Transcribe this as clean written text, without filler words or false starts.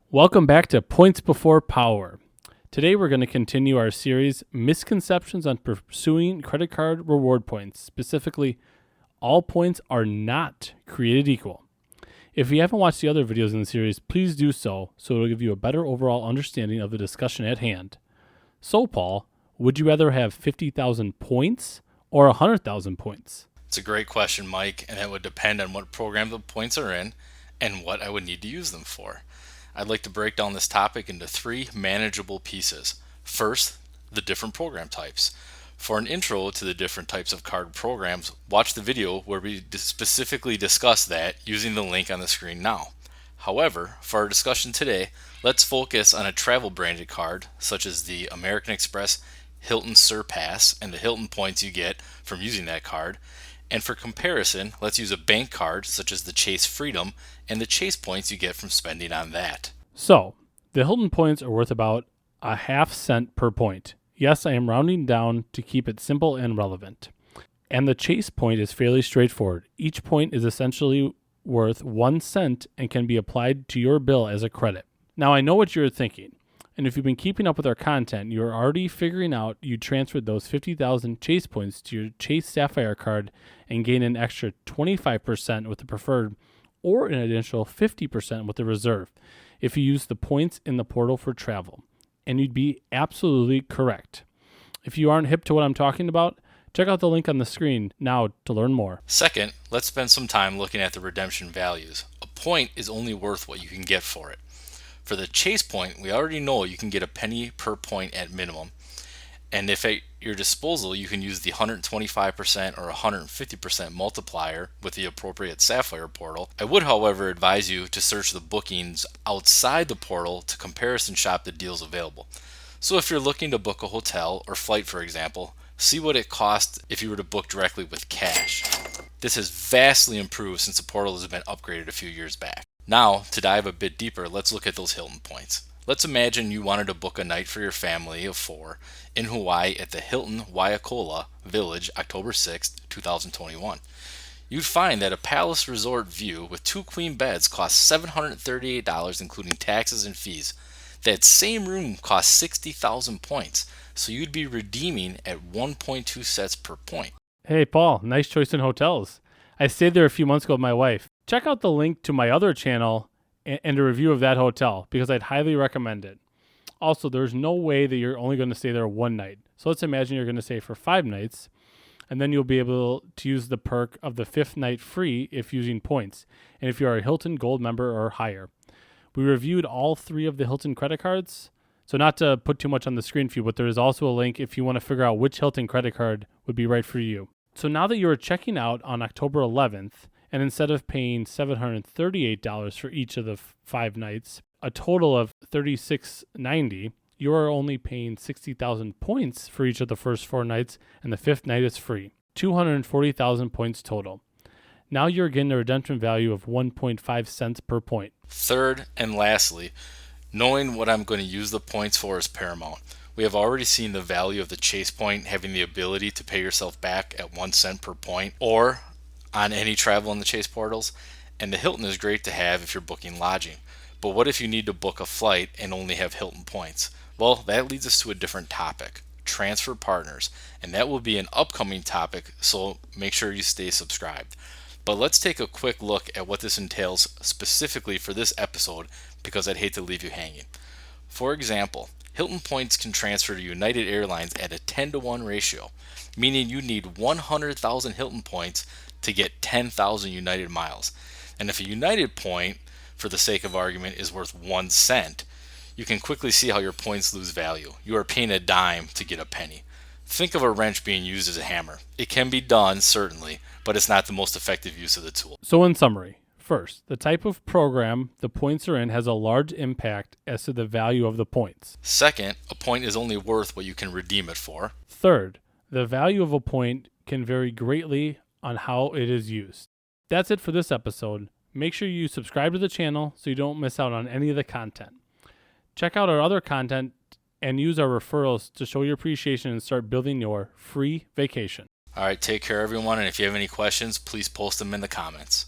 Welcome back to Points Before Power. Today we're going to continue our series, Misconceptions on Pursuing Credit Card Reward Points. Specifically, all points are not created equal. If you haven't watched the other videos in the series, please do so it'll give you a better overall understanding of the discussion at hand. So, Paul, would you rather have 50,000 points or 100,000 points? It's a great question, Mike, and it would depend on what program the points are in and what I would need to use them for. I'd like to break down this topic into three manageable pieces. First, the different program types. For an intro to the different types of card programs, watch the video where we specifically discuss that using the link on the screen now. However, for our discussion today, let's focus on a travel branded card such as the American Express Hilton Surpass and the Hilton points you get from using that card. And for comparison, let's use a bank card such as the Chase Freedom and the Chase points you get from spending on that. So, the Hilton points are worth about a half cent per point. Yes, I am rounding down to keep it simple and relevant. And the Chase point is fairly straightforward. Each point is essentially worth 1 cent and can be applied to your bill as a credit. Now, I know what you're thinking. And if you've been keeping up with our content, you're already figuring out you transferred those 50,000 Chase points to your Chase Sapphire card and gain an extra 25% with the preferred or an additional 50% with the reserve if you use the points in the portal for travel. And you'd be absolutely correct. If you aren't hip to what I'm talking about, check out the link on the screen now to learn more. Second, let's spend some time looking at the redemption values. A point is only worth what you can get for it. For the Chase point, we already know you can get a penny per point at minimum. And if at your disposal, you can use the 125% or 150% multiplier with the appropriate Sapphire portal. I would, however, advise you to search the bookings outside the portal to comparison shop the deals available. So if you're looking to book a hotel or flight, for example, see what it costs if you were to book directly with cash. This has vastly improved since the portal has been upgraded a few years back. Now, to dive a bit deeper, let's look at those Hilton points. Let's imagine you wanted to book a night for your family of 4 in Hawaii at the Hilton Waiakola Village, October 6, 2021. You'd find that a Palace Resort View with 2 queen beds costs $738 including taxes and fees. That same room costs 60,000 points, so you'd be redeeming at 1.2 sets per point. Hey, Paul, nice choice in hotels. I stayed there a few months ago with my wife. Check out the link to my other channel and a review of that hotel because I'd highly recommend it. Also, there's no way that you're only going to stay there one night. So let's imagine you're going to stay for 5 nights, and then you'll be able to use the perk of the 5th night free if using points, and if you are a Hilton Gold member or higher. We reviewed all 3 of the Hilton credit cards, so not to put too much on the screen for you, but there is also a link if you want to figure out which Hilton credit card would be right for you. So now that you are checking out on October 11th, and instead of paying $738 for each of the 5 nights, a total of $36.90, you are only paying 60,000 points for each of the first 4 nights, and the 5th night is free. 240,000 points total. Now you're getting a redemption value of 1.5 cents per point. Third and lastly, knowing what I'm going to use the points for is paramount. We have already seen the value of the Chase point having the ability to pay yourself back at 1 cent per point or on any travel in the Chase portals, and the Hilton is great to have if you're booking lodging. But what if you need to book a flight and only have Hilton points? Well, that leads us to a different topic, transfer partners, and that will be an upcoming topic, so make sure you stay subscribed. But let's take a quick look at what this entails specifically for this episode because I'd hate to leave you hanging. For example, Hilton points can transfer to United Airlines at a 10-to-1 ratio, meaning you need 100,000 Hilton points to get 10,000 United miles. And if a United point, for the sake of argument, is worth 1 cent, you can quickly see how your points lose value. You are paying a dime to get a penny. Think of a wrench being used as a hammer. It can be done, certainly, but it's not the most effective use of the tool. So in summary, first, the type of program the points are in has a large impact as to the value of the points. Second, a point is only worth what you can redeem it for. Third, the value of a point can vary greatly on how it is used. That's it for this episode. Make sure you subscribe to the channel so you don't miss out on any of the content. Check out our other content and use our referrals to show your appreciation and start building your free vacation. All right, take care, everyone. And if you have any questions, please post them in the comments.